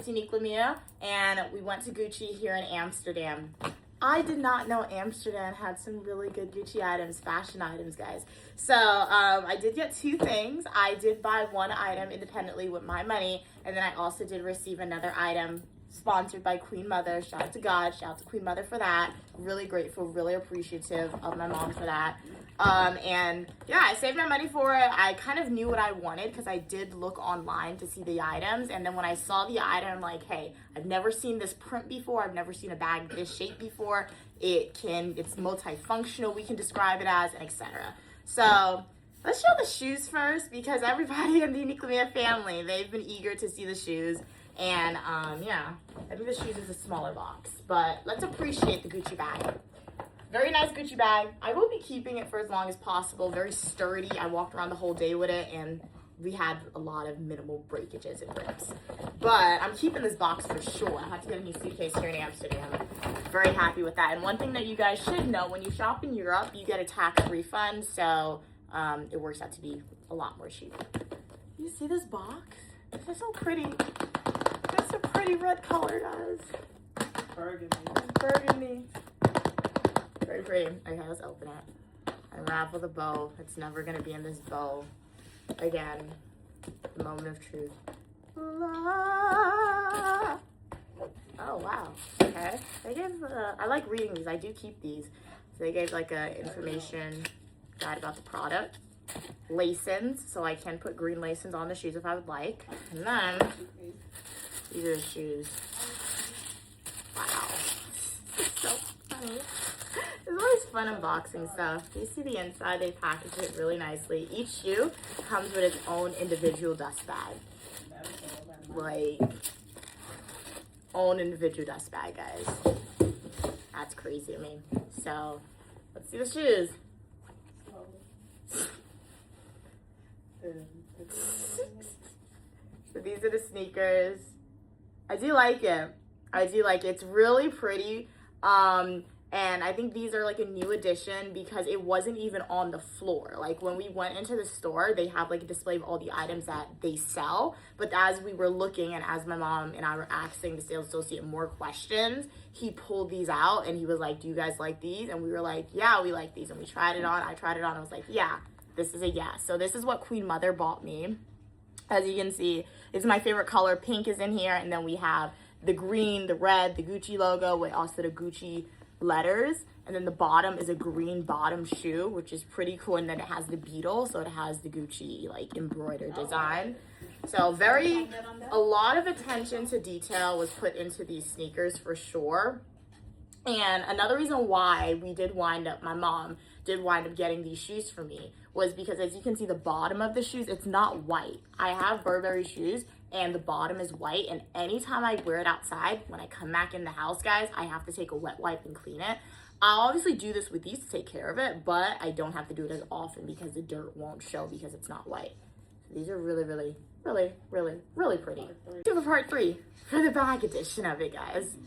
it's Unique Lamia, and we went to Gucci here in Amsterdam. I did not know Amsterdam had some really good Gucci items, fashion items, guys. So I did get two things. I did buy one item independently with my money, and then I also did receive another item sponsored by Queen Mother. Shout out to God, shout out to Queen Mother for that. Really grateful, really appreciative of my mom for that. And yeah, I saved my money for it. I kind of knew what I wanted because I did look online to see the items. And then when I saw the item, I'm like, hey, I've never seen this print before. I've never seen a bag this shape before. It's multifunctional, we can describe it as, etc. So let's show the shoes first because everybody in the Unique Lamia family, they've been eager to see the shoes. And yeah, I think the shoes is a smaller box, but let's appreciate the Gucci bag. Very nice Gucci bag. I will be keeping it for as long as possible. Very sturdy. I walked around the whole day with it and we had a lot of minimal breakages and rips. But I'm keeping this box for sure. I had to get a new suitcase here in Amsterdam. Very happy with that. And one thing that you guys should know, when you shop in Europe, you get a tax refund. So it works out to be a lot more cheap. You see this box? This is so pretty. That's a pretty red color, guys. Burgundy. Burgundy. Very pretty. Okay, let's open it. Unravel the bow. It's never gonna be in this bow again. The moment of truth. Oh wow. Okay. They gave. I like reading these. I do keep these. So they gave like a information guide about the product. Lacings, so I can put green lacings on the shoes if I would like. And then these are the shoes. Wow. It's so funny. It's always fun unboxing stuff. You see the inside, they package it really nicely. Each shoe comes with its own individual dust bag. Like, own individual dust bag, guys. That's crazy to me. So, let's see the shoes. So these are the sneakers. I do like it. I do like it. It's really pretty. And I think these are like a new addition because it wasn't even on the floor. Like when we went into the store, they have like a display of all the items that they sell. But as we were looking and as my mom and I were asking the sales associate more questions, he pulled these out and he was like, do you guys like these? And we were like, yeah, we like these. And we tried it on. I tried it on. I was like, yeah, this is a yes. So this is what Queen Mother bought me. As you can see, it's my favorite color. Pink is in here. And then we have the green, the red, the Gucci logo with also the Gucci letters, and then the bottom is a green bottom shoe, which is pretty cool. And then it has the beetle, so it has the Gucci like embroidered design. So a lot of attention to detail was put into these sneakers for sure. And another reason why my mom did wind up getting these shoes for me was because, as you can see, the bottom of the shoes, it's not white. I have Burberry shoes and the bottom is white, and anytime I wear it outside, when I come back in the house, guys, I have to take a wet wipe and clean it. I'll obviously do this with these to take care of it, but I don't have to do it as often because the dirt won't show because it's not white. So these are really, really, really, really, really pretty. Do a part 3 for the bag edition of it, guys.